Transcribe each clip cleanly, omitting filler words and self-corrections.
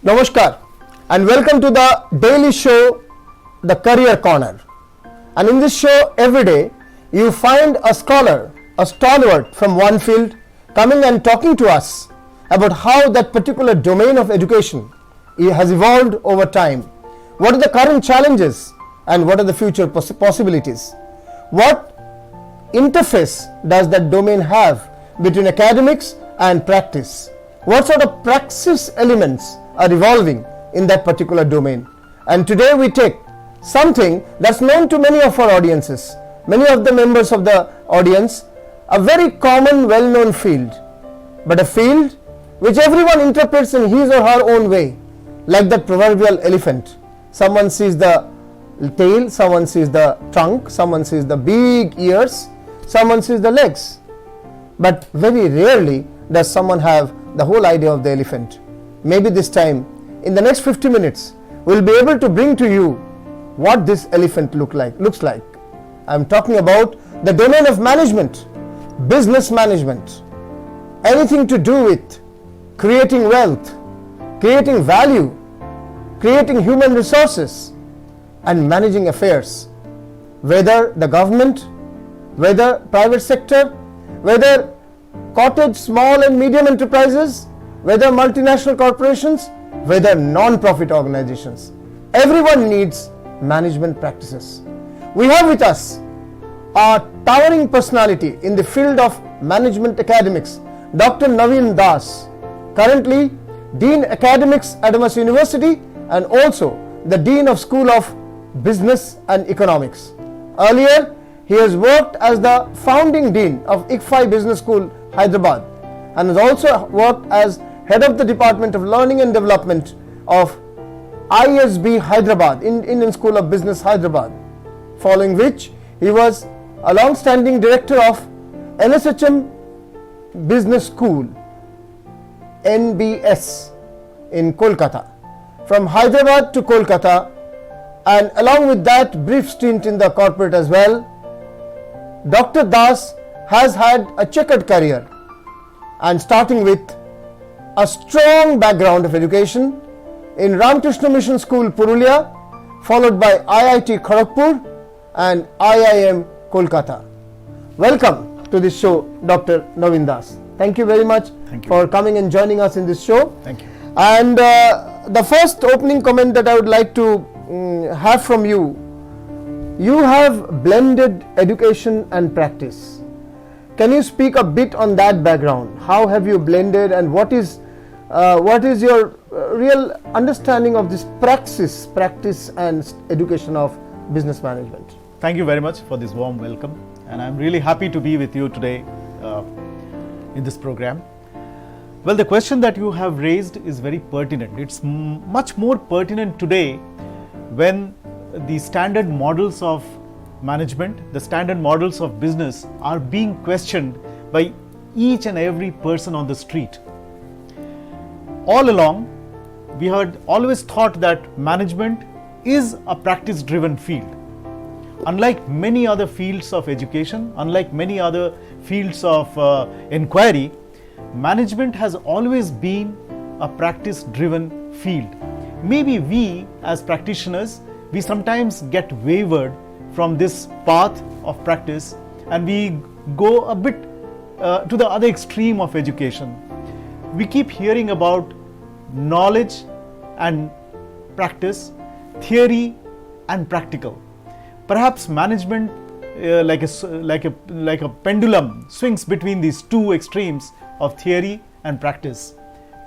Namaskar and welcome to the daily show, The Career Corner. And in this show, every day, you find a scholar, a stalwart from one field coming and talking to us about how that particular domain of education has evolved over time. What are the current challenges and what are the future possibilities? What interface does that domain have between academics and practice? What sort of praxis elements are evolving in that particular domain? And today we take something that's known to many of our audiences, many of the members of the audience, a very common, well-known field, but a field which everyone interprets in his or her own way, like that proverbial elephant. Someone sees the tail, someone sees the trunk, someone sees the big ears, someone sees the legs, but very rarely does someone have the whole idea of the elephant. Maybe this time, in the next 50 minutes, we'll be able to bring to you what this elephant looks like. I'm talking about the domain of management, business management, anything to do with creating wealth, creating value, creating human resources, and managing affairs. Whether the government, whether private sector, whether cottage, small and medium enterprises, whether multinational corporations, whether non-profit organizations, everyone needs management practices. We have with us a towering personality in the field of management academics, Dr. Naveen Das, currently Dean Academics at Adams University and also the Dean of School of Business and Economics. Earlier, he has worked as the founding Dean of ICFI Business School, Hyderabad, and has also worked as Head of the Department of Learning and Development of ISB Hyderabad, Indian School of Business, Hyderabad, following which he was a long-standing director of NSHM Business School, NBS, in Kolkata. From Hyderabad to Kolkata, and along with that brief stint in the corporate as well, Dr. Das has had a checkered career, and starting with a strong background of education in Ramakrishna Mission School, Purulia, followed by IIT Kharagpur and IIM Kolkata. Welcome to this show, Dr. Naveen Das. Thank you very much for coming and joining us in this show. Thank you. And the first opening comment that I would like to have from you, you have blended education and practice. Can you speak a bit on that background? How have you blended, and what is your real understanding of this practice and education of business management? Thank you very much for this warm welcome, and I'm really happy to be with you today in this program. Well, the question that you have raised is very pertinent. It's much more pertinent today when the standard models of management, the standard models of business are being questioned by each and every person on the street. All along, we had always thought that management is a practice-driven field. Unlike many other fields of education, unlike many other fields of inquiry, management has always been a practice-driven field. Maybe we as practitioners, we sometimes get wavered from this path of practice and we go a bit to the other extreme of education. We keep hearing about knowledge and practice, theory and practical. Perhaps management like a pendulum swings between these two extremes of theory and practice.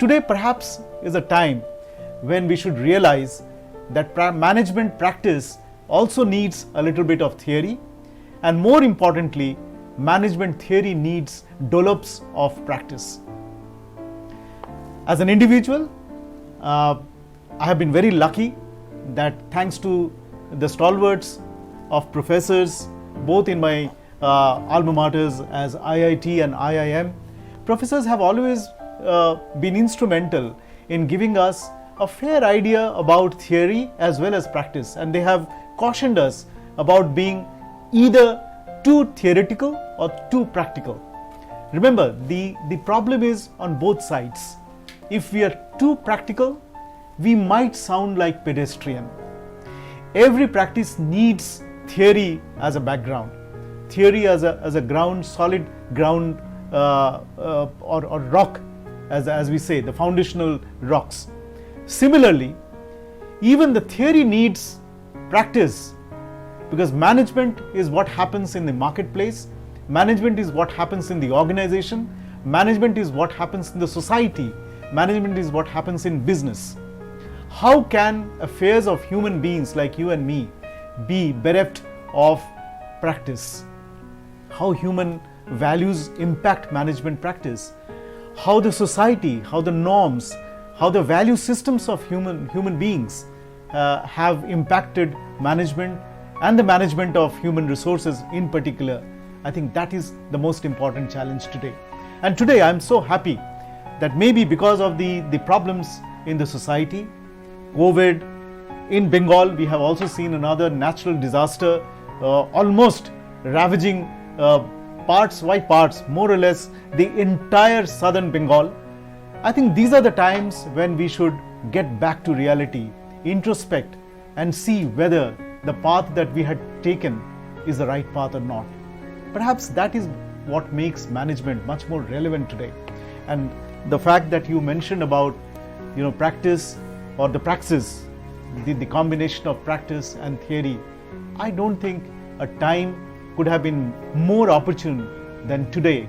Today perhaps is a time when we should realize that management practice also needs a little bit of theory, and more importantly, management theory needs dollops of practice. As an individual, I have been very lucky that thanks to the stalwarts of professors both in my alma maters as IIT and IIM, professors have always been instrumental in giving us a fair idea about theory as well as practice, and they have cautioned us about being either too theoretical or too practical. Remember, the problem is on both sides. If we are too practical, we might sound like pedestrian. Every practice needs theory as a background, theory as a ground, solid ground, or rock, as we say, the foundational rocks. Similarly, even the theory needs practice, because management is what happens in the marketplace, management is what happens in the organization, management is what happens in the society, management is what happens in business. How can affairs of human beings like you and me be bereft of practice? How human values impact management practice? How the society, how the norms, how the value systems of human beings have impacted management and the management of human resources in particular. I think that is the most important challenge today. And today I am so happy that maybe because of the problems in the society, COVID, in Bengal we have also seen another natural disaster almost ravaging parts by parts, more or less the entire southern Bengal. I think these are the times when we should get back to reality, introspect, and see whether the path that we had taken is the right path or not. Perhaps that is what makes management much more relevant today. And the fact that you mentioned about, practice or the praxis, the combination of practice and theory, I don't think a time could have been more opportune than today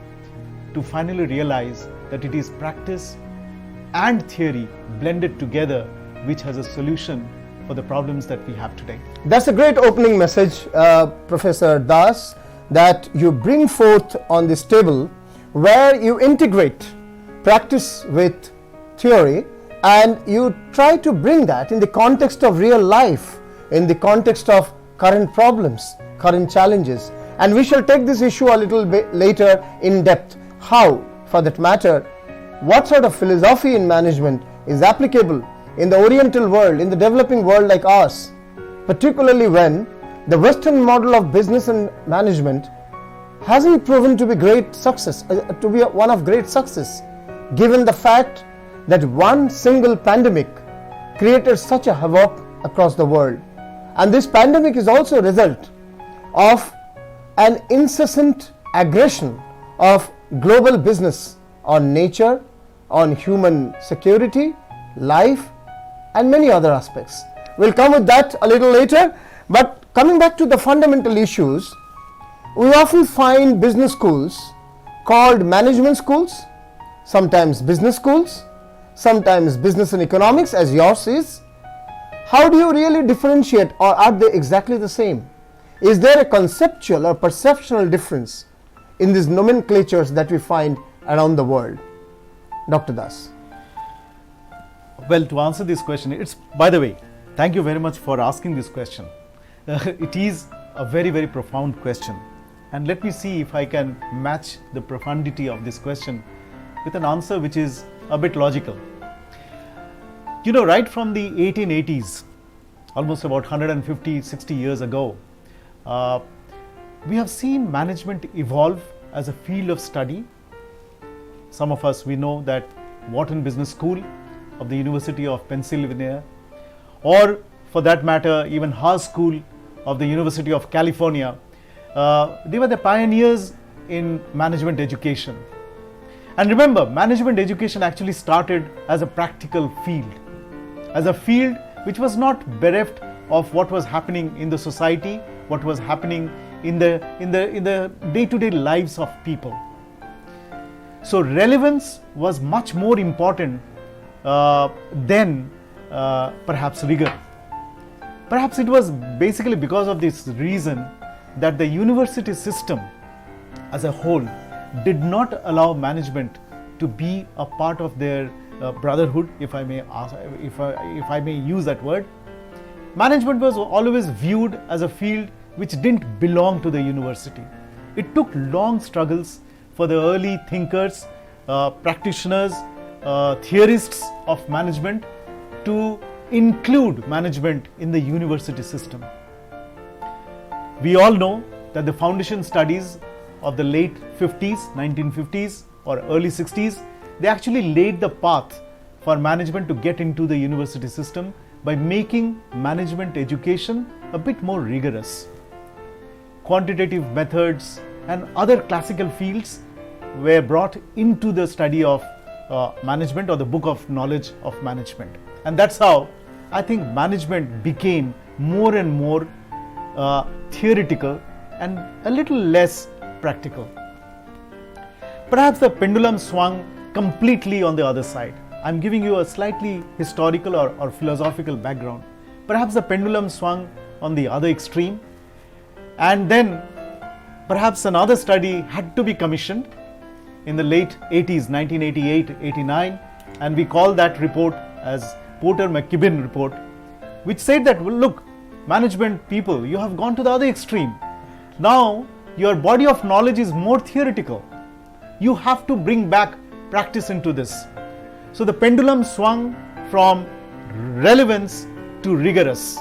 to finally realize that it is practice and theory blended together which has a solution for the problems that we have today. That's a great opening message, Professor Das, that you bring forth on this table, where you integrate practice with theory and you try to bring that in the context of real life, in the context of current problems, current challenges. And we shall take this issue a little bit later in depth. How, for that matter, what sort of philosophy in management is applicable in the Oriental world, in the developing world like ours, particularly when the Western model of business and management hasn't proven to be great success, to be one of great success, given the fact that one single pandemic created such a havoc across the world. And this pandemic is also a result of an incessant aggression of global business on nature, on human security, life, and many other aspects. We'll come with that a little later, but coming back to the fundamental issues, we often find business schools called management schools, sometimes business schools, sometimes business and economics, as yours is. How do you really differentiate, or are they exactly the same? Is there a conceptual or perceptual difference in these nomenclatures that we find around the world? Dr. Das. Well, to answer this question, by the way, thank you very much for asking this question. It is a very, very profound question. And let me see if I can match the profundity of this question with an answer which is a bit logical. Right from the 1880s, almost about 150, 60 years ago, we have seen management evolve as a field of study. Some of us, we know that Wharton Business School of the University of Pennsylvania, or for that matter, even Haas School of the University of California, they were the pioneers in management education. And remember, management education actually started as a practical field, as a field which was not bereft of what was happening in the society, what was happening in the day-to-day lives of people. So relevance was much more important than perhaps rigor. Perhaps it was basically because of this reason that the university system as a whole did not allow management to be a part of their brotherhood, if I may use that word. Management was always viewed as a field which didn't belong to the university. It took long struggles for the early thinkers, practitioners, theorists of management to include management in the university system. We all know that the foundation studies of the late 50s, 1950s or early 60s, they actually laid the path for management to get into the university system by making management education a bit more rigorous. Quantitative methods and other classical fields were brought into the study of management, or the book of knowledge of management. And that's how I think management became more and more theoretical and a little less practical. Perhaps the pendulum swung completely on the other side. I'm giving you a slightly historical or philosophical background. Perhaps the pendulum swung on the other extreme, and then perhaps another study had to be commissioned in the late 80s, 1988-89, and we call that report as Porter-McKibben report, which said that, well, look, management people, you have gone to the other extreme. Now your body of knowledge is more theoretical. You have to bring back practice into this. So the pendulum swung from relevance to rigorous.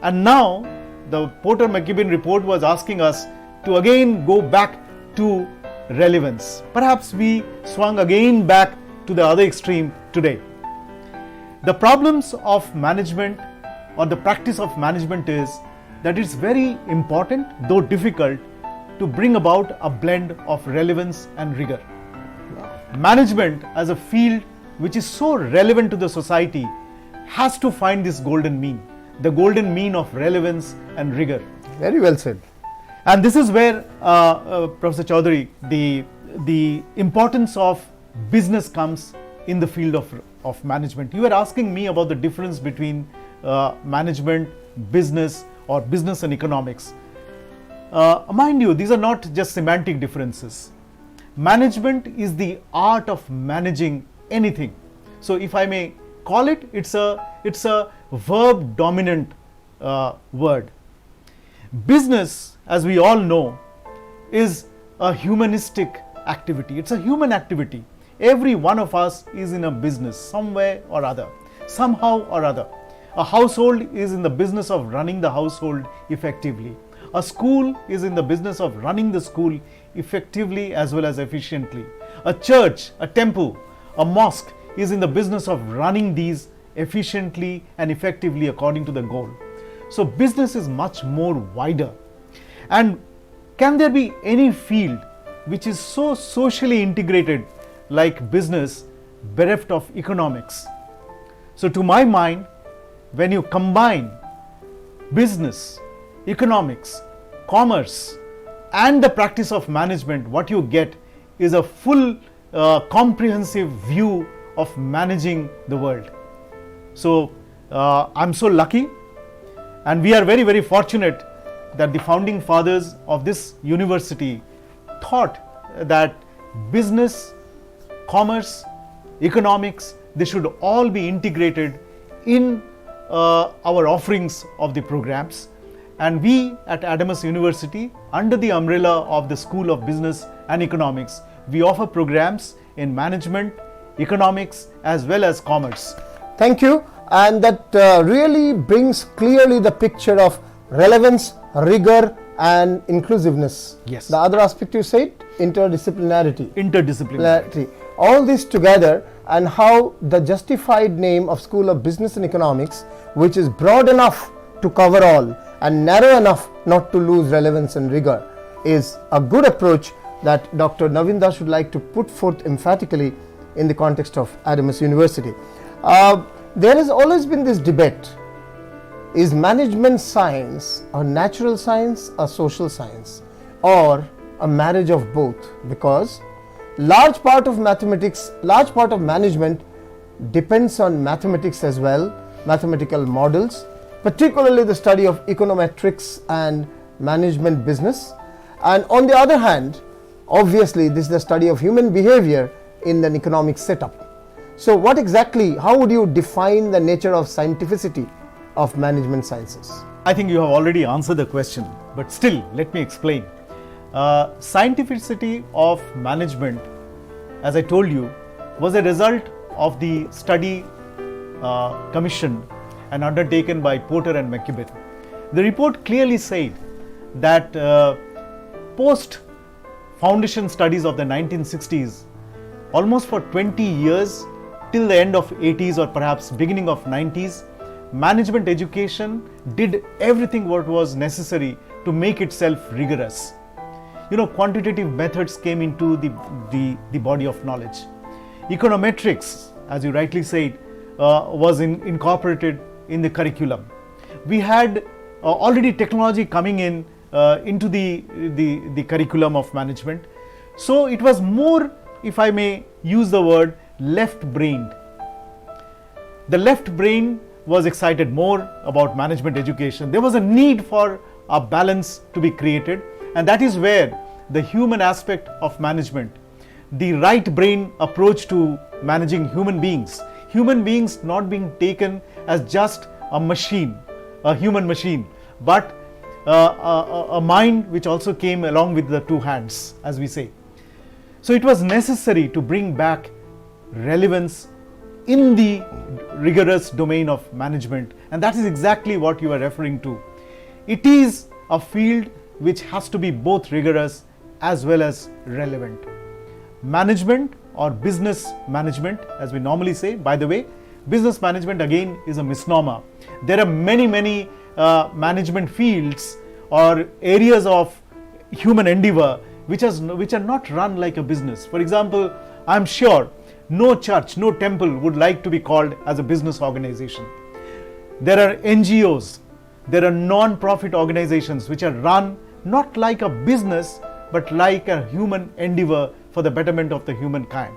And now the Porter-McKibben report was asking us to again go back to relevance. Perhaps we swung again back to the other extreme today. The problems of management, or the practice of management, is that it's very important, though difficult, to bring about a blend of relevance and rigor. Management as a field which is so relevant to the society has to find this golden mean, the golden mean of relevance and rigor. Very well said. And this is where, Professor Chaudhary, the importance of business comes in the field of management. You were asking me about the difference between management, business, or business and economics. Mind you, these are not just semantic differences. Management is the art of managing anything. So if I may call it, it's a verb dominant word. Business, as we all know, is a humanistic activity. It's a human activity. Every one of us is in a business somewhere or other, somehow or other. A household is in the business of running the household effectively. A school is in the business of running the school effectively as well as efficiently. A church, a temple, a mosque is in the business of running these efficiently and effectively according to the goal. So business is much more wider. And can there be any field which is so socially integrated like business, bereft of economics? So to my mind, when you combine business, economics, commerce, and the practice of management, what you get is a full comprehensive view of managing the world. So I'm so lucky, and we are very, very fortunate that the founding fathers of this university thought that business, commerce, economics, they should all be integrated in our offerings of the programs. And we at Adamas University, under the umbrella of the School of Business and Economics, we offer programs in management, economics, as well as commerce. Thank you. And that really brings clearly the picture of relevance, rigor, and inclusiveness. Yes. The other aspect you said, interdisciplinarity. Interdisciplinarity. All this together, and how the justified name of School of Business and Economics, which is broad enough to cover all and narrow enough not to lose relevance and rigor, is a good approach that Dr. Naveen Das would like to put forth emphatically in the context of Adamas University. There has always been this debate: is management science a natural science, a social science, or a marriage of both? Because large part of mathematics, large part of management depends on mathematics as well, mathematical models, particularly the study of econometrics and management business. And on the other hand, obviously this is the study of human behavior in an economic setup. So what exactly, how would you define the nature of scientificity of management sciences? I think you have already answered the question, but still let me explain. Scientificity of management, as I told you, was a result of the study commissioned and undertaken by Porter and McKibben. The report clearly said that post foundation studies of the 1960s, almost for 20 years, till the end of 80s or perhaps beginning of 90s, management education did everything what was necessary to make itself rigorous. Quantitative methods came into the body of knowledge. Econometrics, as you rightly said, was incorporated in the curriculum. We had already technology coming into the curriculum of management. So it was more, if I may use the word, left-brained. The left brain was excited more about management education. There was a need for a balance to be created, and that is where the human aspect of management, the right brain approach to managing human beings not being taken as just a machine, a human machine, but a mind which also came along with the two hands, as we say. So it was necessary to bring back relevance in the rigorous domain of management, and that is exactly what you are referring to. It is a field which has to be both rigorous as well as relevant. Management or business management, as we normally say, by the way, business management again is a misnomer. There are many management fields or areas of human endeavor which are not run like a business. For example, I'm sure no church, no temple would like to be called as a business organization. There are NGOs, there are non-profit organizations which are run not like a business but like a human endeavor for the betterment of the humankind.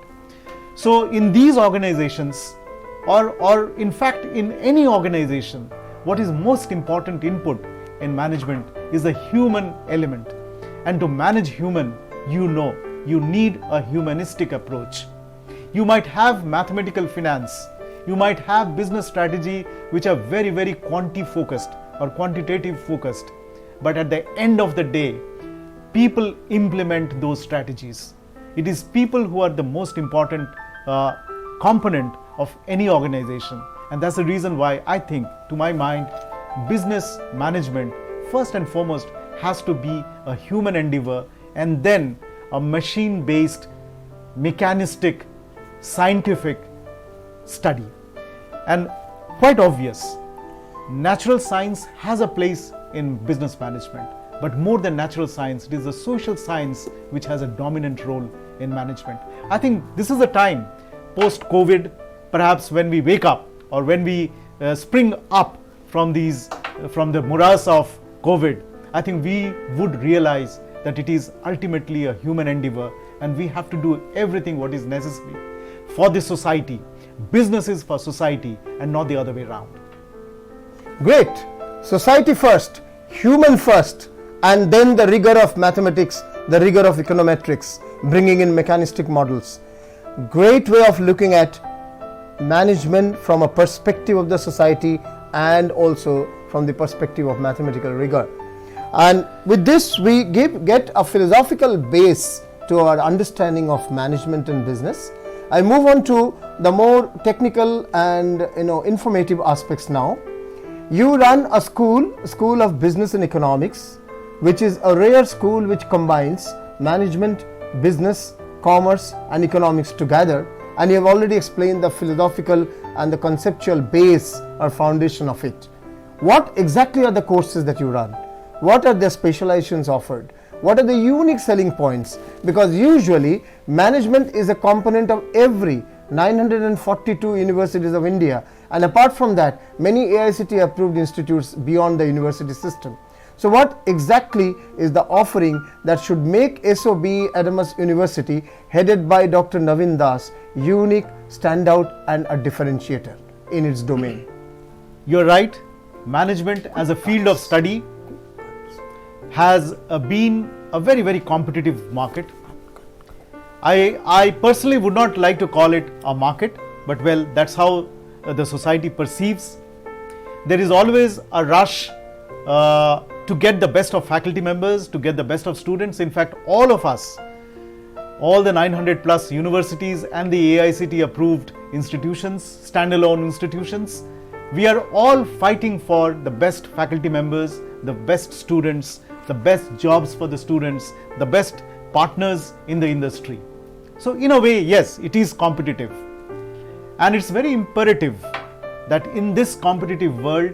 So in these organizations, or in fact in any organization, what is most important input in management is the human element. And to manage human, you need a humanistic approach. You might have mathematical finance, you might have business strategy which are very quanti-focused or quantitative focused, but at the end of the day, people implement those strategies. It is people who are the most important component of any organization, and that's the reason why I think, to my mind, business management first and foremost has to be a human endeavor, and then a machine-based, mechanistic, scientific study. And quite obvious, natural science has a place in business management, but more than natural science, it is the social science which has a dominant role in management. I think this is the time post-COVID, perhaps when we wake up or when we spring up from the morass of COVID, I think we would realize that it is ultimately a human endeavor, and we have to do everything what is necessary for the society. Business is for society and not the other way around. Great. Society first, human first, and then the rigor of mathematics, the rigor of econometrics, bringing in mechanistic models. Great way of looking at management from a perspective of the society and also from the perspective of mathematical rigor. And with this, we get a philosophical base to our understanding of management and business. I move on to the more technical and informative aspects now. You run a school of business and economics, which is a rare school which combines management, business, commerce and economics together, and you have already explained the philosophical and the conceptual base or foundation of it. What exactly are the courses that you run? What are the specializations offered? What are the unique selling points? Because usually management is a component of every 942 universities of India, and apart from that, many AICTE approved institutes beyond the university system. So what exactly is the offering that should make SOB Adamas University, headed by Dr. Naveen Das, unique, standout and a differentiator in its domain? You're right. Management as a field of study has been a very competitive market. I personally would not like to call it a market, but well, that's how the society perceives. There is always a rush to get the best of faculty members, to get the best of students. In fact, all of us, all the 900 plus universities and the AICTE approved institutions, standalone institutions, we are all fighting for the best faculty members, the best students, the best jobs for the students, the best partners in the industry. So in a way, yes, it is competitive. And it's very imperative that in this competitive world,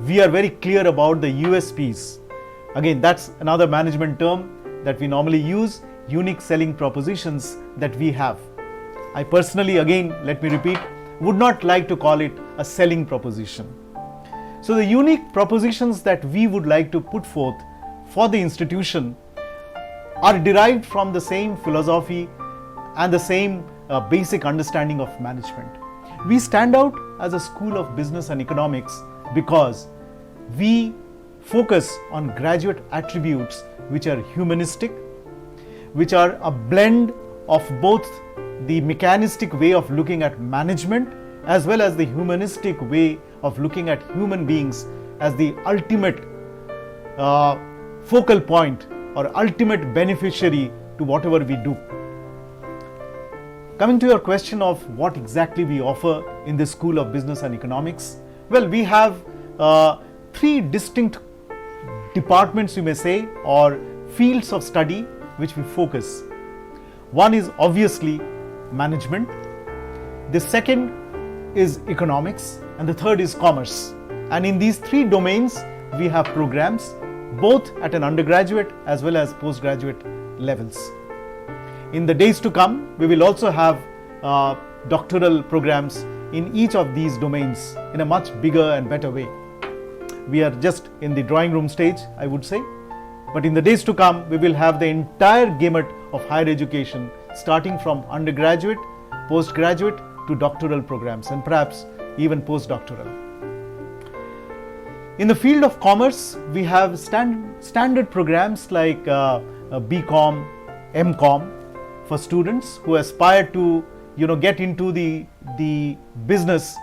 we are very clear about the USPs. Again, that's another management term that we normally use, unique selling propositions that we have. I personally, again, let me repeat, would not like to call it a selling proposition. So the unique propositions that we would like to put forth for the institution are derived from the same philosophy and the same basic understanding of management. We stand out as a school of business and economics because we focus on graduate attributes which are humanistic, which are a blend of both the mechanistic way of looking at management as well as the humanistic way of looking at human beings as the ultimate focal point or ultimate beneficiary to whatever we do. Coming to your question of what exactly we offer in the School of Business and Economics, well, we have three distinct departments, you may say, or fields of study which we focus. One is obviously management, the second is economics, and the third is commerce. And in these three domains, we have programs both at an undergraduate as well as postgraduate levels. In the days to come, we will also have doctoral programs in each of these domains in a much bigger and better way. We are just in the drawing room stage, I would say, but in the days to come, we will have the entire gamut of higher education, starting from undergraduate, postgraduate to doctoral programs, and perhaps even postdoctoral. In the field of commerce, we have standard programs like BCom, MCom for students who aspire to get into the business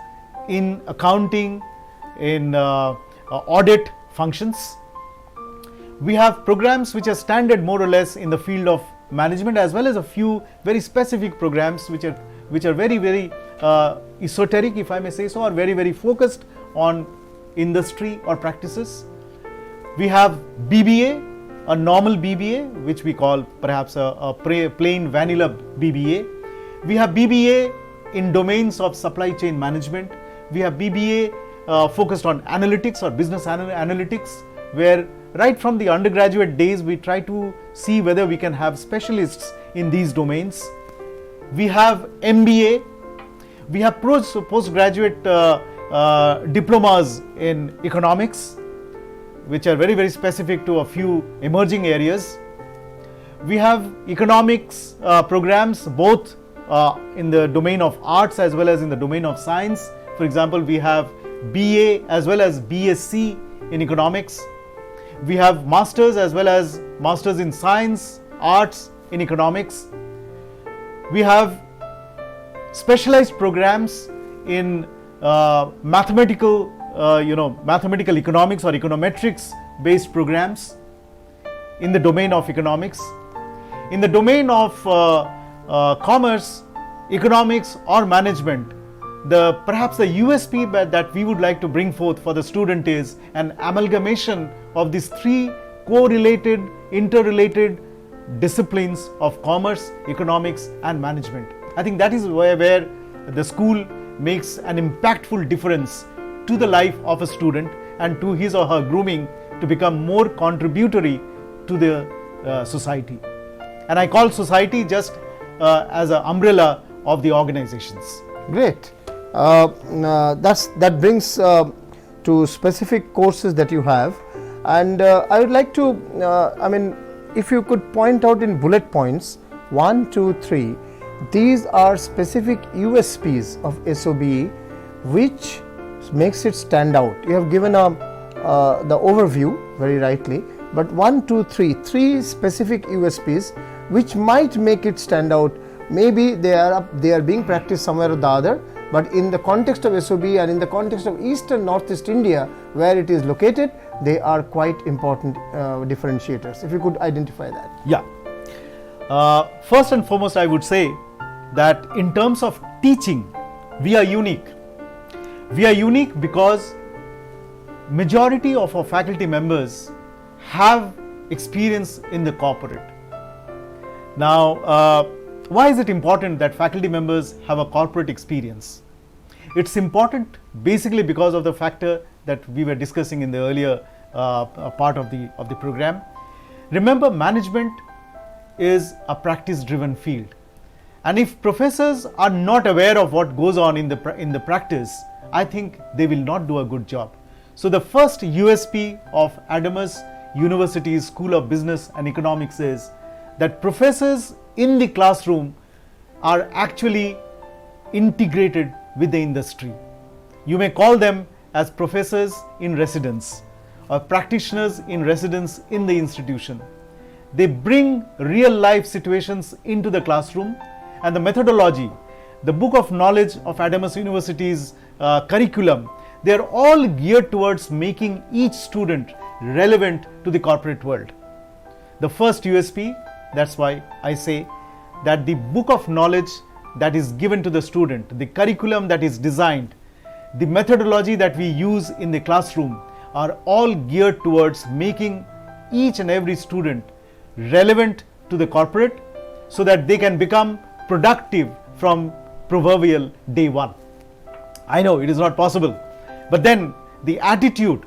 in accounting, in audit functions. We have programs which are standard more or less in the field of management, as well as a few very specific programs which are very, very esoteric, if I may say so, or very, very focused on industry or practices. We have BBA, a normal BBA, which we call perhaps a plain vanilla BBA. We have BBA in domains of supply chain management. We have BBA focused on analytics or business analytics, where right from the undergraduate days we try to see whether we can have specialists in these domains. We have MBA. We have postgraduate diplomas in economics, which are very, very specific to a few emerging areas. We have economics programs both in the domain of arts as well as in the domain of science. For example, we have BA as well as BSc in economics. We have masters as well as masters in science, arts in economics. We have specialized programs in mathematical economics or econometrics based programs in the domain of economics. In the domain of commerce, economics or management, perhaps the USP that we would like to bring forth for the student is an amalgamation of these three correlated, interrelated disciplines of commerce, economics and management. I think that is where the school makes an impactful difference to the life of a student and to his or her grooming to become more contributory to the society. And I call society just as an umbrella of the organizations. Great. That brings to specific courses that you have, and I would like to, if you could point out in bullet points 1, 2, 3, these are specific USPs of SOBE which makes it stand out. You have given the overview very rightly, but 1, 2, 3, three specific USPs which might make it stand out. Maybe they are being practiced somewhere or the other, but in the context of SOBE and in the context of East and Northeast India where it is located, they are quite important differentiators. If you could identify that. Yeah. First and foremost, I would say that in terms of teaching, we are unique. We are unique because majority of our faculty members have experience in the corporate. Now, why is it important that faculty members have a corporate experience? It's important basically because of the factor that we were discussing in the earlier part of the program. Remember, management is a practice-driven field, and if professors are not aware of what goes on in the practice, I think they will not do a good job. So the first USP of Adamas University's School of Business and Economics is that professors in the classroom are actually integrated with the industry. You may call them as professors in residence or practitioners in residence in the institution. They bring real life situations into the classroom, and the methodology, the book of knowledge of Adamas University's curriculum, they are all geared towards making each student relevant to the corporate world. The first USP, that's why I say that the book of knowledge that is given to the student, the curriculum that is designed, the methodology that we use in the classroom are all geared towards making each and every student relevant to the corporate so that they can become productive from proverbial day one. I know it is not possible, but then the attitude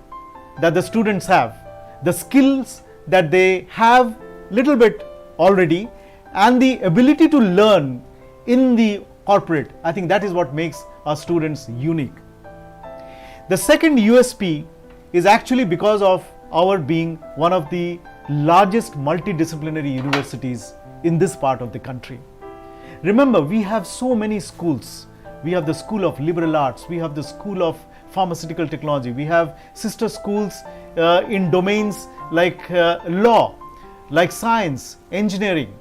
that the students have, the skills that they have little bit already, and the ability to learn in the corporate, I think that is what makes our students unique. The second USP is actually because of our being one of the largest multidisciplinary universities in this part of the country. Remember, we have so many schools. We have the School of Liberal Arts, we have the School of Pharmaceutical Technology, we have sister schools in domains like law, like science, engineering.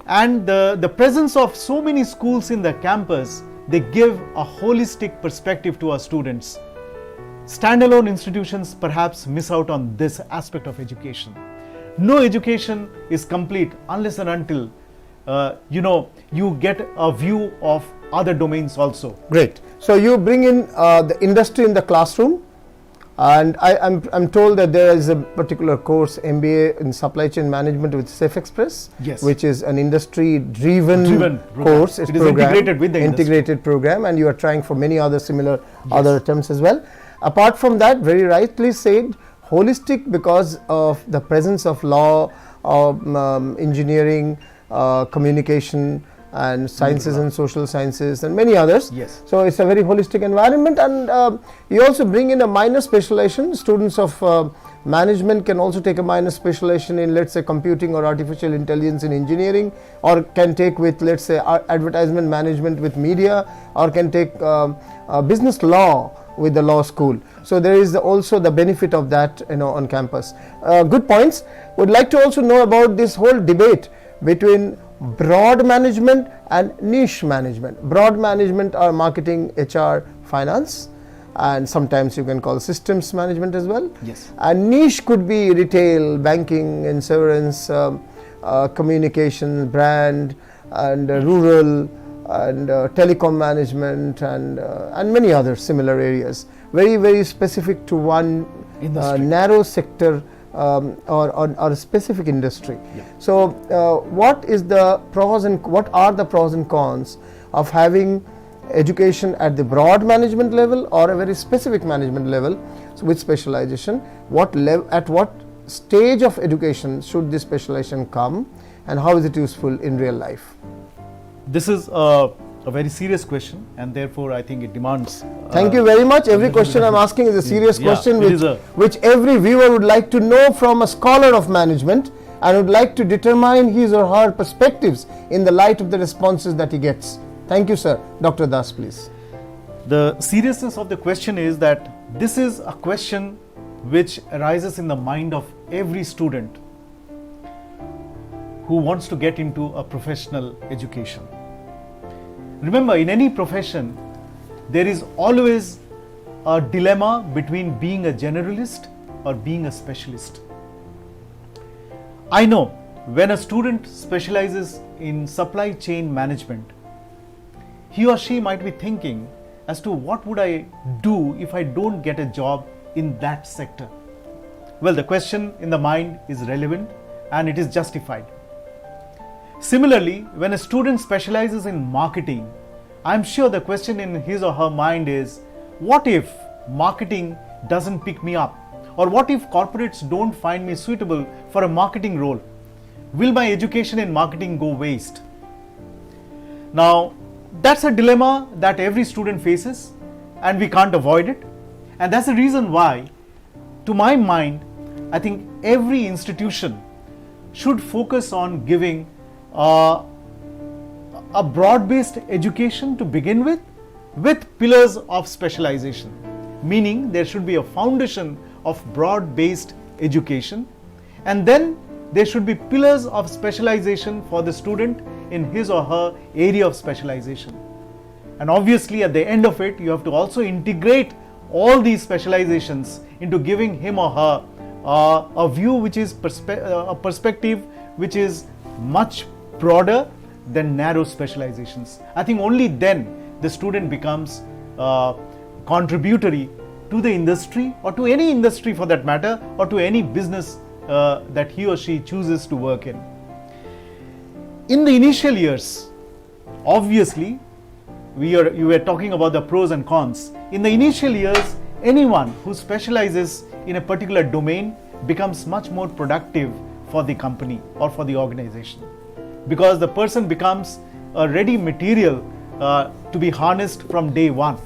And the presence of so many schools in the campus, they give a holistic perspective to our students. Standalone institutions perhaps miss out on this aspect of education. No education is complete unless and until you get a view of other domains also. Great. So you bring in the industry in the classroom, and I'm told that there is a particular course, MBA in Supply Chain Management with Safe Express, yes, which is an industry-driven course. It is integrated with the integrated program, and you are trying for many other similar yes, other attempts as well. Apart from that, very rightly said, holistic because of the presence of law, engineering, communication, and sciences and social sciences and many others. Yes. So it's a very holistic environment, and you also bring in a minor specialization. Students of management can also take a minor specialization in, let's say, computing or artificial intelligence in engineering, or can take with, let's say, advertisement management with media, or can take business law with the law school. So there is also the benefit of that, on campus. Good points. Would like to also know about this whole debate between broad management and niche management. Broad management are marketing, HR, finance, and sometimes you can call systems management as well. Yes. And niche could be retail, banking, insurance, communication, brand, and rural, and telecom management, and many other similar areas. Very, very specific to one narrow sector or a specific industry. Yeah. So what are the pros and cons of having education at the broad management level or a very specific management level with specialization? At what stage of education should this specialization come, and how is it useful in real life? This is a very serious question, and therefore I think it demands. Thank you very much. Every question I'm asking is a serious question which every viewer would like to know from a scholar of management, and would like to determine his or her perspectives in the light of the responses that he gets. Thank you, sir. Dr. Das, please. The seriousness of the question is that this is a question which arises in the mind of every student who wants to get into a professional education. Remember, in any profession, there is always a dilemma between being a generalist or being a specialist. I know when a student specializes in supply chain management, he or she might be thinking as to what would I do if I don't get a job in that sector. Well, the question in the mind is relevant and it is justified. Similarly, when a student specializes in marketing I'm sure the question in his or her mind is, what if marketing doesn't pick me up? Or what if corporates don't find me suitable for a marketing role? Will my education in marketing go waste? Now, that's a dilemma that every student faces, and we can't avoid it. And that's the reason why, to my mind, I think every institution should focus on giving a broad-based education to begin with pillars of specialization. Meaning there should be a foundation of broad-based education, and then there should be pillars of specialization for the student in his or her area of specialization. And obviously at the end of it, you have to also integrate all these specializations into giving him or her a view which is a perspective which is much broader than narrow specializations. I think only then the student becomes contributory to the industry, or to any industry for that matter, or to any business that he or she chooses to work in. In the initial years, obviously, you were talking about the pros and cons. In the initial years, anyone who specializes in a particular domain becomes much more productive for the company or for the organization, because the person becomes a ready material to be harnessed from day one.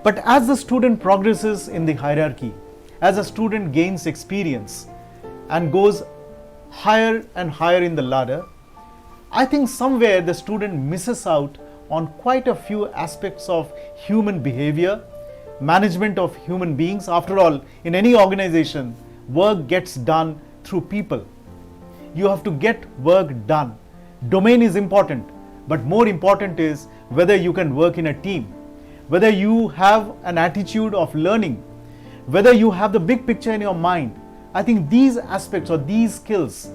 But as the student progresses in the hierarchy, as a student gains experience and goes higher and higher in the ladder, I think somewhere the student misses out on quite a few aspects of human behavior, management of human beings. After all, in any organization, work gets done through people. You have to get work done. Domain is important, but more important is whether you can work in a team, whether you have an attitude of learning, whether you have the big picture in your mind. I think these aspects or these skills,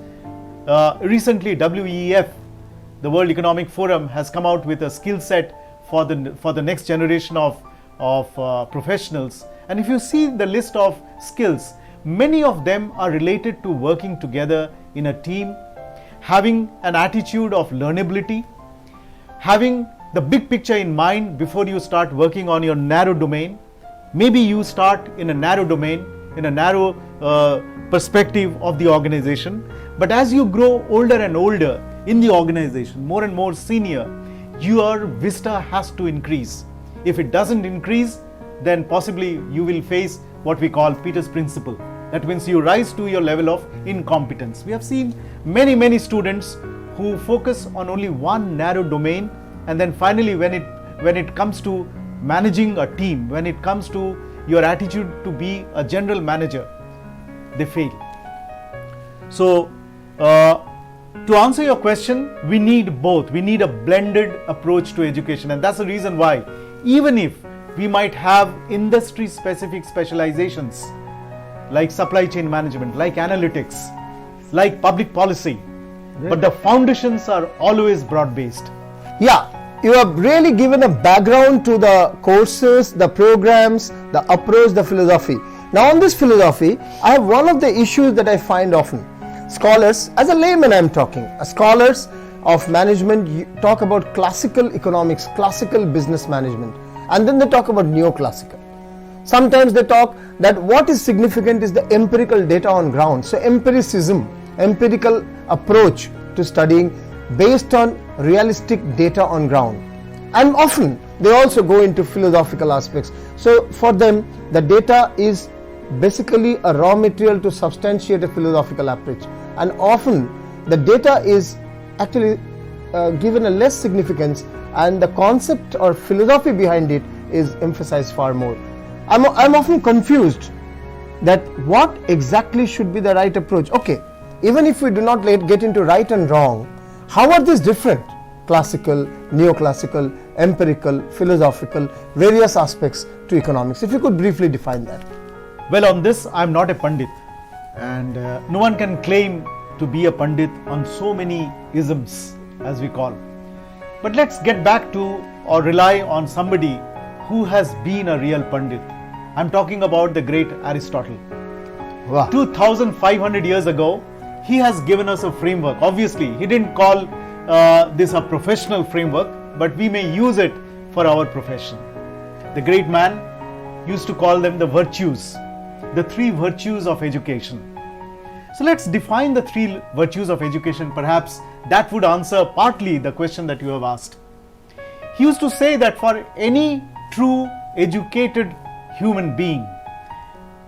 recently WEF, the World Economic Forum, has come out with a skill set for the next generation of professionals. And if you see the list of skills, many of them are related to working together in a team, having an attitude of learnability, having the big picture in mind before you start working on your narrow domain. Maybe you start in a narrow domain, in a narrow perspective of the organization, but as you grow older and older in the organization, more and more senior, your vista has to increase. If it doesn't increase, then possibly you will face what we call Peter's principle. That means you rise to your level of incompetence. We have seen many students who focus on only one narrow domain, and then finally when it comes to managing a team, when it comes to your attitude to be a general manager, they fail. So to answer your question, we need both. We need a blended approach to education, and that's the reason why, even if we might have industry specific specializations like supply chain management, like analytics, like public policy, but the foundations are always broad-based. Yeah, you have really given a background to the courses, the programs, the approach, the philosophy. Now on this philosophy, I have one of the issues that I find often. Scholars, as a layman I am talking, scholars of management talk about classical economics, classical business management, and then they talk about neoclassical. Sometimes they talk that what is significant is the empirical data on ground. So empiricism, empirical approach to studying based on realistic data on ground. And often they also go into philosophical aspects. So for them, the data is basically a raw material to substantiate a philosophical approach. And often the data is actually given a less significance, and the concept or philosophy behind it is emphasized far more. I'm often confused that what exactly should be the right approach. Okay, even if we do not get into right and wrong, how are these different? Classical, neoclassical, empirical, philosophical, various aspects to economics. If you could briefly define that. Well, on this, I'm not a Pandit, and no one can claim to be a Pandit on so many isms, as we call. But let's get back to or rely on somebody who has been a real Pandit. I'm talking about the great Aristotle. Wow. 2500 years ago, he has given us a framework. Obviously, he didn't call this a professional framework, but we may use it for our profession. The great man used to call them the virtues, the three virtues of education. So let's define the three virtues of education. Perhaps that would answer partly the question that you have asked. He used to say that for any true educated human being,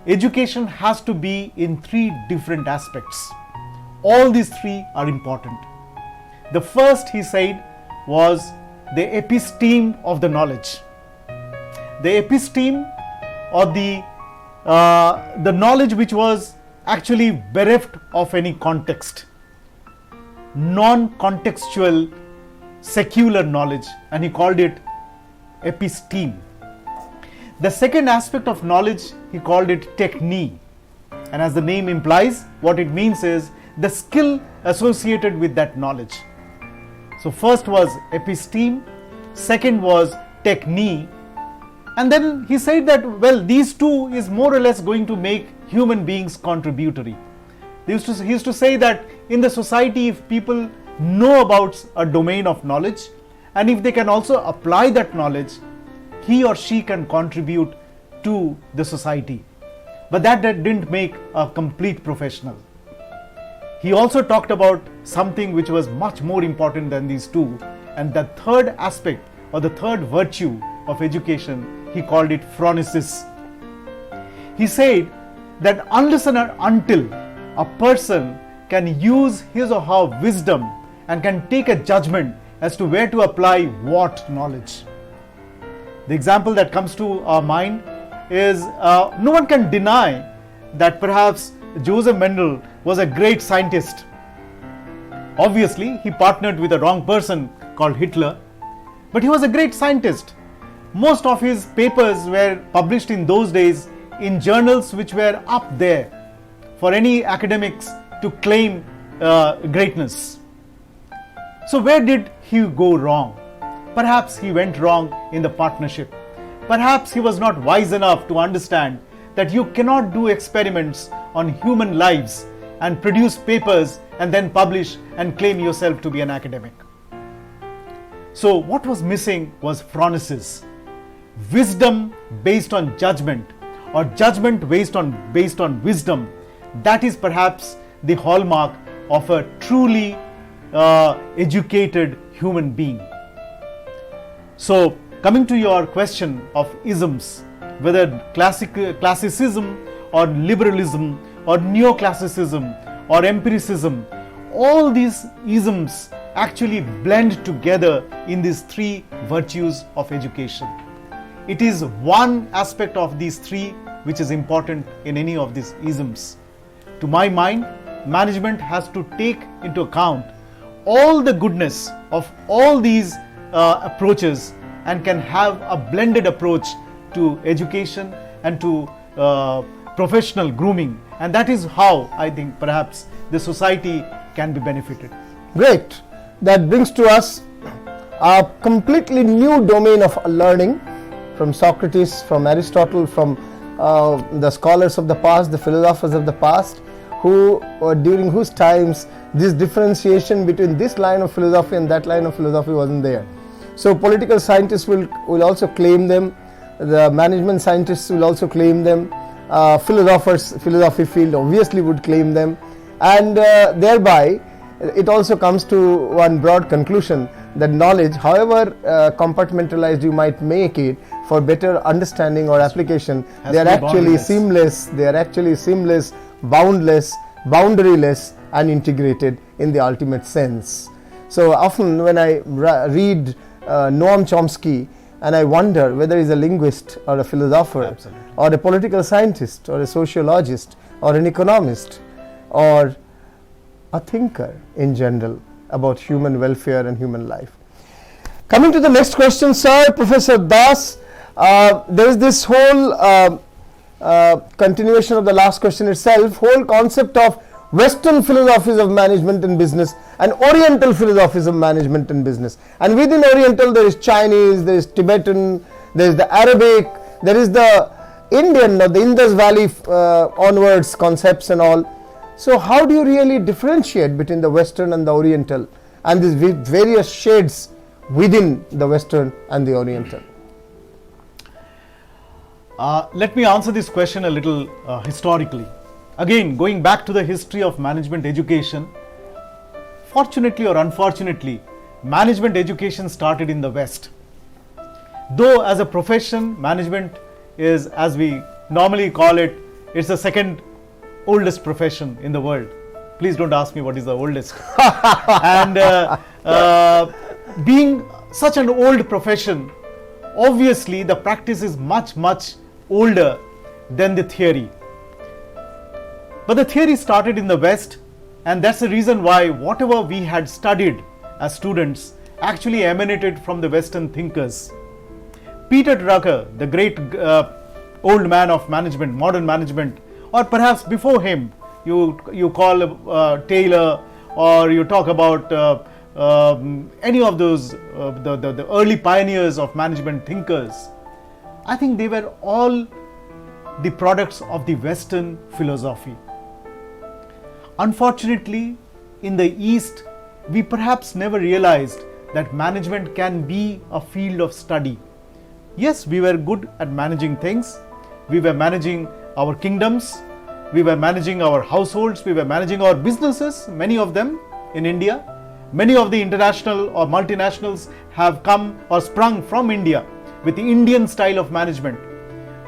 education has to be in three different aspects. All these three are important. The first, he said, was the episteme of the knowledge. The episteme, or the knowledge which was actually bereft of any context, non-contextual secular knowledge, and he called it episteme. The second aspect of knowledge, he called it techne, and as the name implies, what it means is the skill associated with that knowledge. So first was episteme, second was techne, and then he said that, well, these two is more or less going to make human beings contributory. He used to say that in the society, if people know about a domain of knowledge, and if they can also apply that knowledge, he or she can contribute to the society. But that didn't make a complete professional. He also talked about something which was much more important than these two, and the third aspect, or the third virtue of education, he called it phronesis. He said that unless and until a person can use his or her wisdom and can take a judgment as to where to apply what knowledge. The example that comes to our mind is no one can deny that perhaps Joseph Mendel was a great scientist. Obviously, he partnered with a wrong person called Hitler, but he was a great scientist. Most of his papers were published in those days in journals which were up there for any academics to claim greatness. So where did he go wrong? Perhaps he went wrong in the partnership. Perhaps he was not wise enough to understand that you cannot do experiments on human lives and produce papers and then publish and claim yourself to be an academic. So what was missing was phronesis, wisdom based on judgment, or judgment based on wisdom. That is perhaps the hallmark of a truly educated human being. So coming to your question of isms, whether classicism or liberalism or neoclassicism or empiricism, all these isms actually blend together in these three virtues of education. It is one aspect of these three which is important in any of these isms. To my mind, management has to take into account all the goodness of all these approaches and can have a blended approach to education and to professional grooming, and that is how I think perhaps the society can be benefited. Great. That brings to us a completely new domain of learning from Socrates, from Aristotle, from the scholars of the past, the philosophers of the past, who during whose times this differentiation between this line of philosophy and that line of philosophy wasn't there. So political scientists will also claim them, the management scientists will also claim them, philosophy field obviously would claim them, and thereby it also comes to one broad conclusion that knowledge, however compartmentalized you might make it for better understanding or application, they are actually seamless, boundless, boundaryless and integrated in the ultimate sense. So often when I read Noam Chomsky, and I wonder whether he's a linguist or a philosopher, Absolutely. or a political scientist or a sociologist or an economist or a thinker in general about human welfare and human life. Coming to the next question, sir, Professor Das, there is this whole continuation of the last question itself, whole concept of Western philosophies of management and business and Oriental philosophies of management and business. And within Oriental there is Chinese, there is Tibetan, there is the Arabic, there is the Indian or the Indus Valley onwards concepts and all. So how do you really differentiate between the Western and the Oriental and these various shades within the Western and the Oriental? Let me answer this question a little historically. Again, going back to the history of management education, fortunately or unfortunately, management education started in the West. Though as a profession, management is, as we normally call it, it's the second oldest profession in the world. Please don't ask me what is the oldest. And being such an old profession, obviously the practice is much, much older than the theory. But the theory started in the West, and that's the reason why whatever we had studied as students actually emanated from the Western thinkers. Peter Drucker, the great old man of management, modern management, or perhaps before him, you call Taylor, or you talk about any of those the early pioneers of management thinkers. I think they were all the products of the Western philosophy. Unfortunately, in the East, we perhaps never realized that management can be a field of study. Yes, we were good at managing things. We were managing our kingdoms. We were managing our households. We were managing our businesses, many of them in India. Many of the international or multinationals have come or sprung from India with the Indian style of management.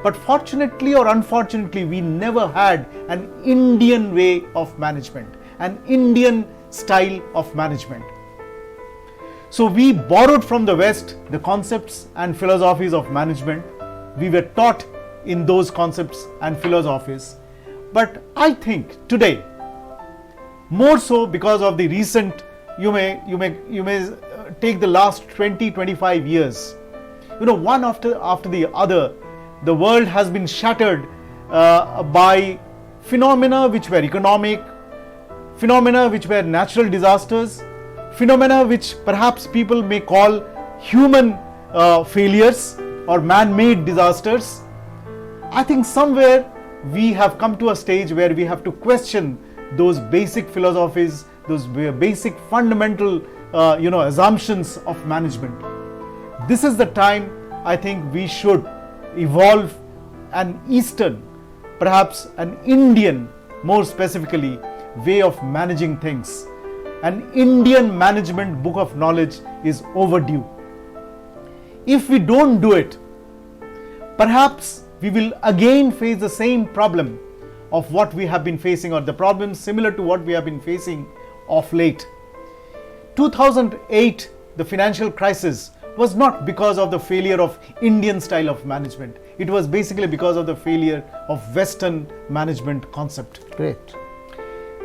But fortunately or unfortunately, we never had an Indian way of management, an Indian style of management. So we borrowed from the West the concepts and philosophies of management. We were taught in those concepts and philosophies. But I think today, more so because of the recent, you may take the last 20-25 years, one after the other, the world has been shattered by phenomena which were economic, phenomena which were natural disasters, phenomena which perhaps people may call human failures or man-made disasters. I think somewhere we have come to a stage where we have to question those basic philosophies, those basic fundamental assumptions of management. This is the time I think we should evolve an Eastern, perhaps an Indian more specifically, way of managing things. An Indian management book of knowledge is overdue. If we don't do it, perhaps we will again face the same problem of what we have been facing, or the problems similar to what we have been facing of late. 2008, the financial crisis, was not because of the failure of Indian style of management. It was basically because of the failure of Western management concept. Great.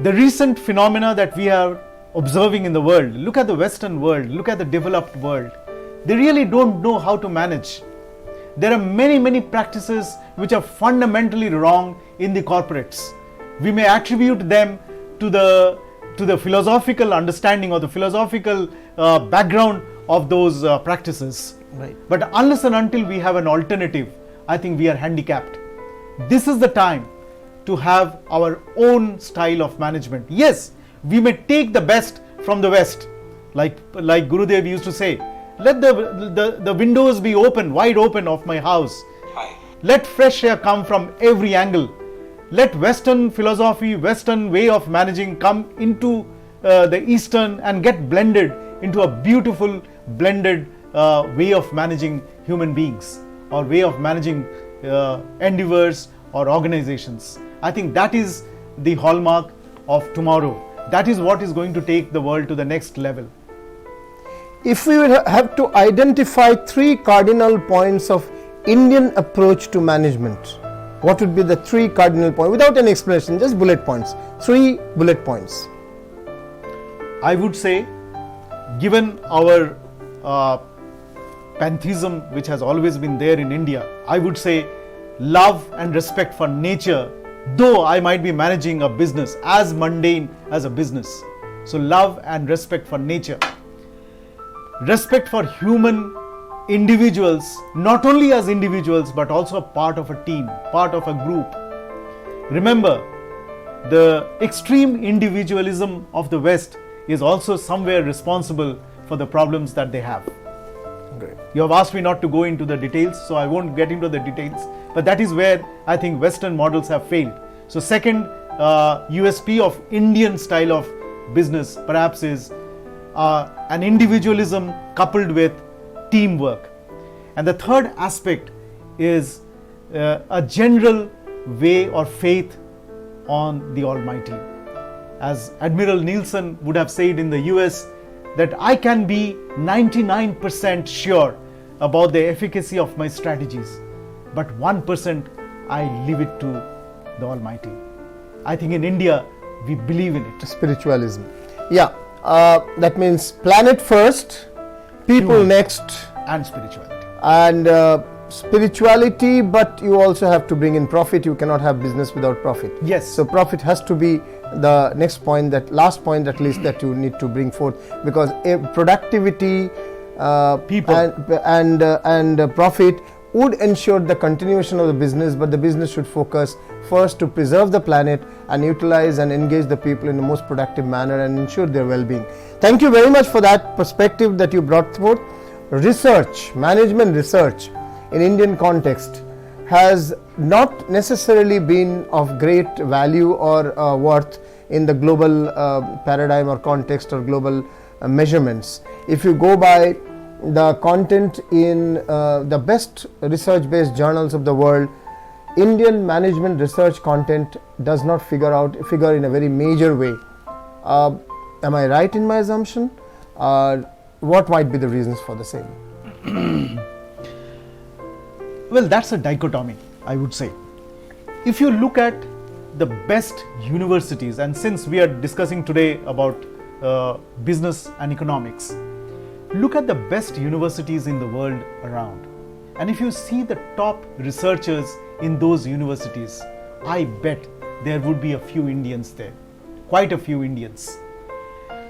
The recent phenomena that we are observing in the world, look at the Western world, look at the developed world. They really don't know how to manage. There are many practices which are fundamentally wrong in the corporates. We may attribute them to the philosophical understanding or the philosophical background of those practices. Right. But unless and until we have an alternative, I think we are handicapped. This is the time to have our own style of management. Yes, we may take the best from the West, like Gurudev used to say, let the windows be open, wide open of my house. Let fresh air come from every angle. Let Western philosophy, Western way of managing come into the Eastern and get blended into a beautiful blended way of managing human beings or way of managing endeavors or organizations. I think that is the hallmark of tomorrow. That is what is going to take the world to the next level. If we would have to identify 3 cardinal points of Indian approach to management, what would be the 3 cardinal points? Without any explanation, just bullet points. 3 bullet points. I would say, given our pantheism which has always been there in India, I would say love and respect for nature, though I might be managing a business as mundane as a business. So love and respect for nature. Respect for human individuals, not only as individuals but also part of a team, part of a group. Remember, the extreme individualism of the West is also somewhere responsible for the problems that they have. You have asked me not to go into the details, so I won't get into the details. But that is where I think Western models have failed. So second USP of Indian style of business perhaps is an individualism coupled with teamwork. And the third aspect is a general way or faith on the Almighty. As Admiral Nielsen would have said in the US, that I can be 99% sure about the efficacy of my strategies, but 1% I leave it to the Almighty. I think in India, we believe in it. Spiritualism. Yeah, that means planet first, people Human. next, And spirituality. and spirituality, but you also have to bring in profit. You cannot have business without profit. Yes. So profit has to be the next point, that last point at least, that you need to bring forth, because productivity, People. and profit would ensure the continuation of the business, but the business should focus first to preserve the planet and utilize and engage the people in the most productive manner and ensure their well-being. Thank you very much for that perspective that you brought forth. Research, management research in Indian context has not necessarily been of great value or worth in the global paradigm or context or global measurements. If you go by the content in the best research-based journals of the world, Indian management research content does not figure in a very major way. Am I right in my assumption? What might be the reasons for the same? Well, that's a dichotomy, I would say. If you look at the best universities, and since we are discussing today about business and economics, look at the best universities in the world around. And if you see the top researchers in those universities, I bet there would be a few Indians there, quite a few Indians.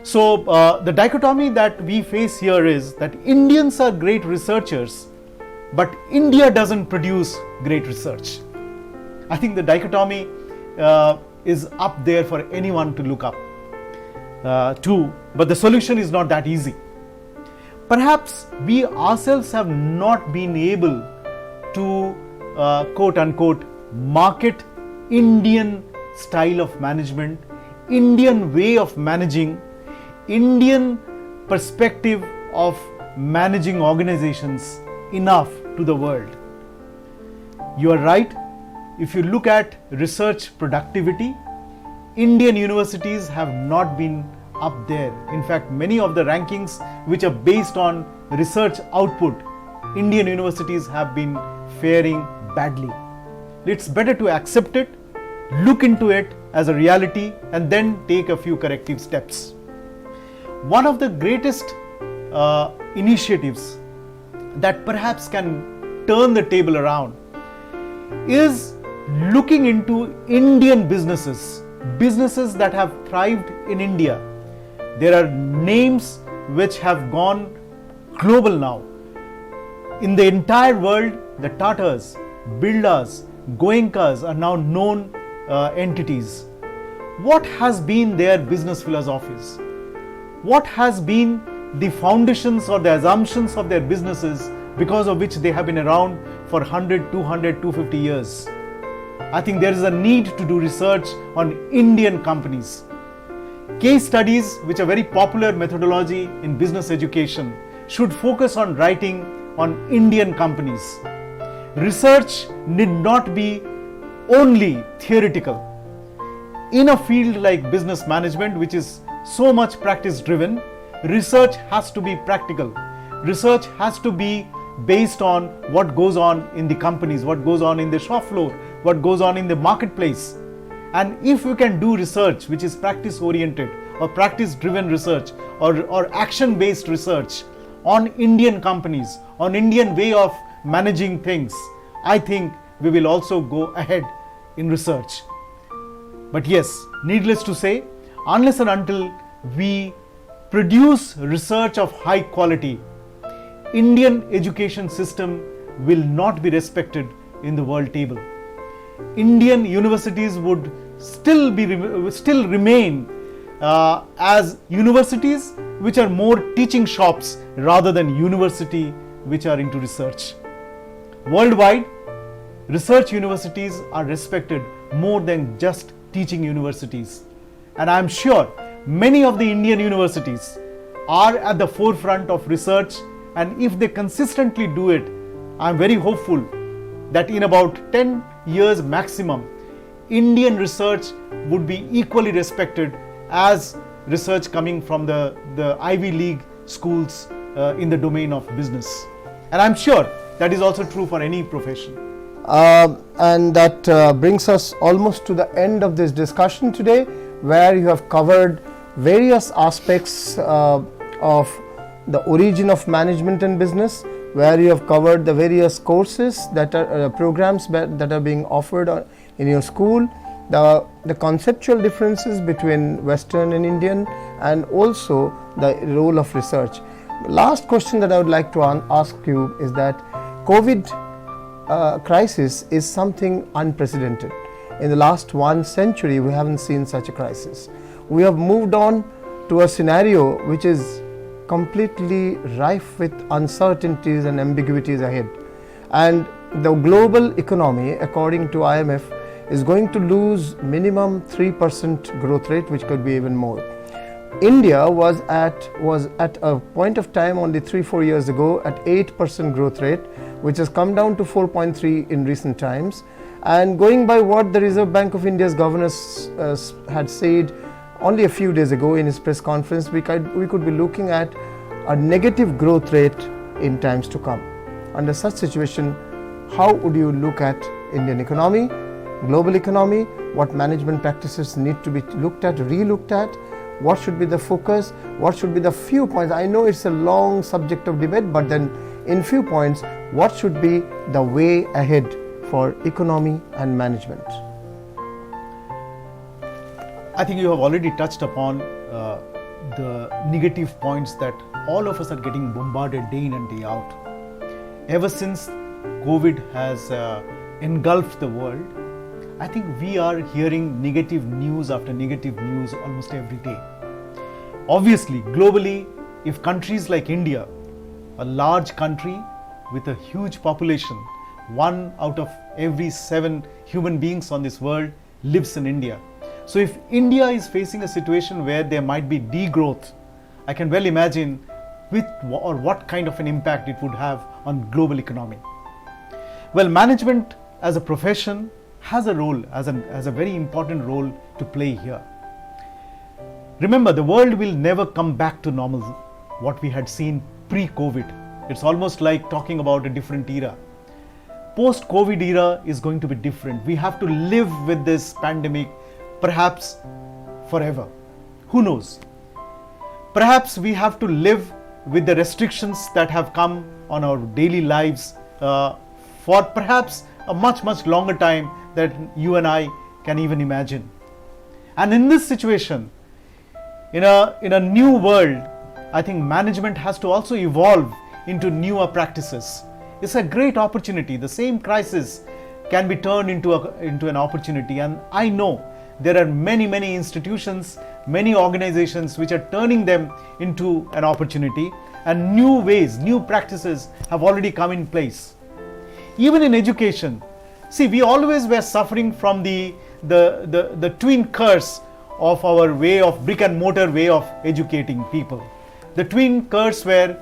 So the dichotomy that we face here is that Indians are great researchers, but India doesn't produce great research. I think the dichotomy is up there for anyone to look up to, but the solution is not that easy. Perhaps we ourselves have not been able to quote unquote market Indian style of management, Indian way of managing, Indian perspective of managing organizations enough to the world. You are right. If you look at research productivity, Indian universities have not been up there. In fact, many of the rankings which are based on research output, Indian universities have been faring badly. It's better to accept it, look into it as a reality, and then take a few corrective steps. One of the greatest initiatives that perhaps can turn the table around is looking into Indian businesses that have thrived in India. There are names which have gone global now. In the entire world, the Tatas, Birlas, Goenkas are now known entities. What has been their business philosophies? What has been the foundations or the assumptions of their businesses because of which they have been around for 100, 200, 250 years? I think there is a need to do research on Indian companies. Case studies, which are very popular methodology in business education, should focus on writing on Indian companies. Research need not be only theoretical. In a field like business management, which is so much practice driven, research has to be practical. Research has to be based on what goes on in the companies, what goes on in the shop floor, what goes on in the marketplace. And if you can do research which is practice oriented or practice driven research or action based research on Indian companies, on Indian way of managing things, I think we will also go ahead in research. But yes, needless to say, unless and until we produce research of high quality, Indian education system will not be respected in the world table. Indian universities would still remain as universities which are more teaching shops rather than university which are into research. Worldwide, research universities are respected more than just teaching universities. And I am sure many of the Indian universities are at the forefront of research, and if they consistently do it, I am very hopeful that in about 10 years maximum, Indian research would be equally respected as research coming from the Ivy League schools in the domain of business. And I'm sure that is also true for any profession. And that brings us almost to the end of this discussion today, where you have covered various aspects of the origin of management and business, where you have covered the various courses that are programs that are being offered in your school, the conceptual differences between Western and Indian, and also the role of research. Last question that I would like to ask you is that COVID crisis is something unprecedented. In the last 1 century, we haven't seen such a crisis. We have moved on to a scenario which is completely rife with uncertainties and ambiguities ahead. And the global economy, according to IMF, is going to lose minimum 3% growth rate, which could be even more. India was at a point of time only 3-4 years ago at 8% growth rate, which has come down to 4.3 in recent times. And going by what the Reserve Bank of India's governor had said only a few days ago in his press conference, we could be looking at a negative growth rate in times to come. Under such situation, how would you look at Indian economy, global economy? What management practices need to be looked at, re-looked at? What should be the focus? What should be the few points? I know it's a long subject of debate, but then in few points, what should be the way ahead for economy and management? I think you have already touched upon the negative points that all of us are getting bombarded day in and day out. Ever since COVID has engulfed the world, I think we are hearing negative news after negative news almost every day. Obviously, globally, if countries like India, a large country with a huge population, 1 out of every 7 human beings on this world lives in India. So if India is facing a situation where there might be degrowth, I can well imagine what kind of an impact it would have on global economy. Well, management as a profession has a role, as a very important role to play here. Remember, the world will never come back to normal, what we had seen pre-COVID. It's almost like talking about a different era. Post-COVID era is going to be different. We have to live with this pandemic perhaps forever. Who knows? Perhaps we have to live with the restrictions that have come on our daily lives for perhaps a much longer time that you and I can even imagine. And in this situation, in a new world, I think management has to also evolve into newer practices. It's a great opportunity. The same crisis can be turned into an opportunity, and I know there are many institutions, many organizations which are turning them into an opportunity, and new ways, new practices have already come in place. Even in education, see, we always were suffering from the twin curse of our way of brick and mortar way of educating people. The twin curse were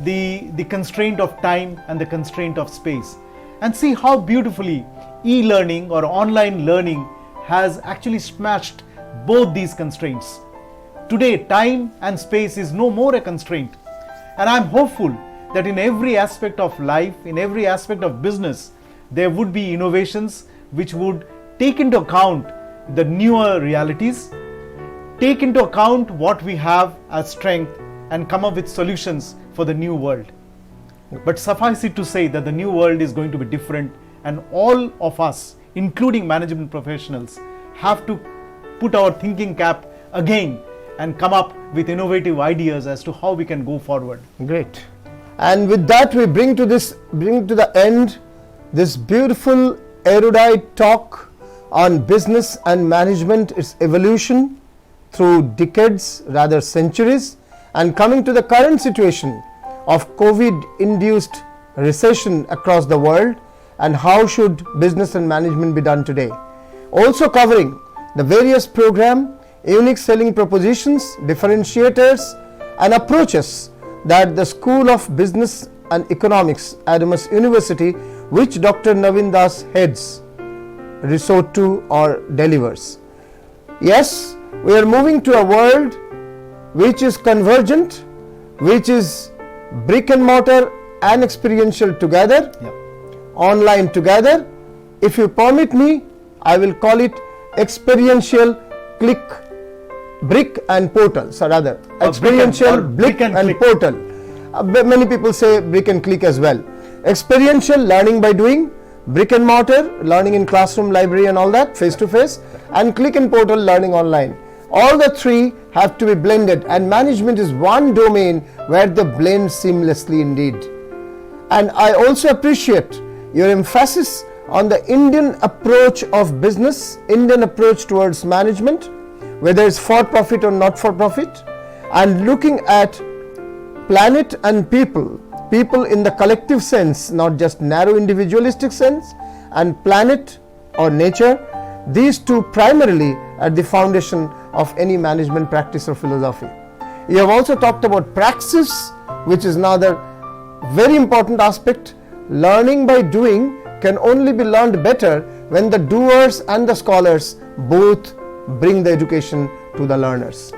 the constraint of time and the constraint of space. And see how beautifully e-learning or online learning has actually smashed both these constraints. Today, time and space is no more a constraint. And I'm hopeful that in every aspect of life, in every aspect of business, there would be innovations which would take into account the newer realities, take into account what we have as strength, and come up with solutions for the new world. But suffice it to say that the new world is going to be different, and all of us, including management professionals, have to put our thinking cap again and come up with innovative ideas as to how we can go forward. Great. And with that, we bring to the end this beautiful erudite talk on business and management, its evolution through decades, rather centuries, and coming to the current situation of COVID-induced recession across the world and how should business and management be done today. Also covering the various program, unique selling propositions, differentiators and approaches that the School of Business and Economics, Adamas University, which Dr. Navin Das heads, resort to or delivers. Yes, we are moving to a world which is convergent, which is brick and mortar and experiential together, online together. If you permit me, I will call it experiential click, brick and portal, so rather experiential brick and portal. Many people say brick and click as well. Experiential, learning by doing; brick and mortar, learning in classroom, library and all that, face to face; and click and portal, learning online. All the three have to be blended, and management is one domain where they blend seamlessly indeed. And I also appreciate your emphasis on the Indian approach of business, Indian approach towards management, whether it's for profit or not for profit, and looking at planet and people, people in the collective sense, not just narrow individualistic sense, and planet or nature, these two primarily at the foundation of any management practice or philosophy. You have also talked about praxis, which is another very important aspect. Learning by doing can only be learned better when the doers and the scholars both bring the education to the learners.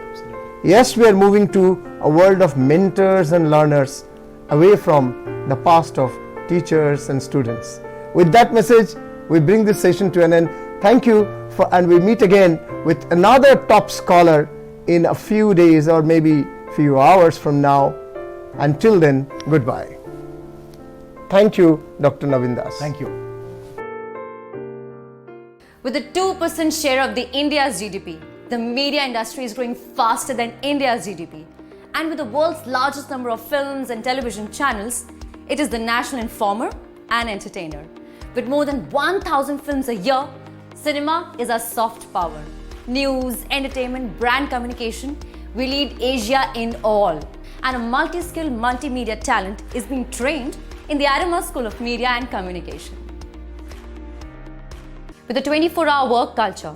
Yes, we are moving to a world of mentors and learners, away from the past of teachers and students. With that message, we bring this session to an end. Thank you and we meet again with another top scholar in a few days or maybe few hours from now. Until then, goodbye. Thank you, Dr. Navin Das. Thank you. With a 2% share of the India's GDP, the media industry is growing faster than India's GDP. And with the world's largest number of films and television channels, it is the national informer and entertainer. With more than 1,000 films a year, cinema is our soft power. News, entertainment, brand communication, we lead Asia in all. And a multi-skilled multimedia talent is being trained in the Adamas School of Media and Communication. With a 24-hour work culture,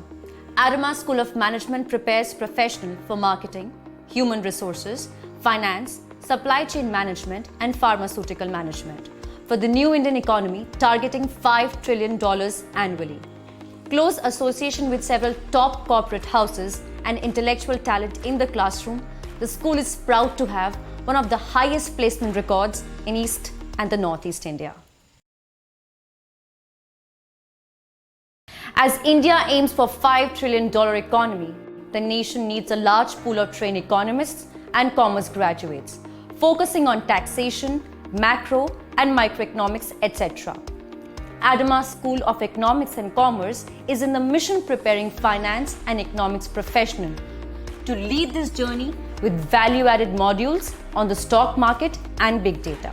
Adamas School of Management prepares professionals for marketing, human resources, finance, supply chain management, and pharmaceutical management for the new Indian economy targeting $5 trillion annually. Close association with several top corporate houses and intellectual talent in the classroom, the school is proud to have one of the highest placement records in East and the Northeast India. As India aims for $5 trillion economy, the nation needs a large pool of trained economists and commerce graduates, focusing on taxation, macro and microeconomics, etc. Adamas School of Economics and Commerce is in the mission preparing finance and economics professionals to lead this journey with value-added modules on the stock market and big data.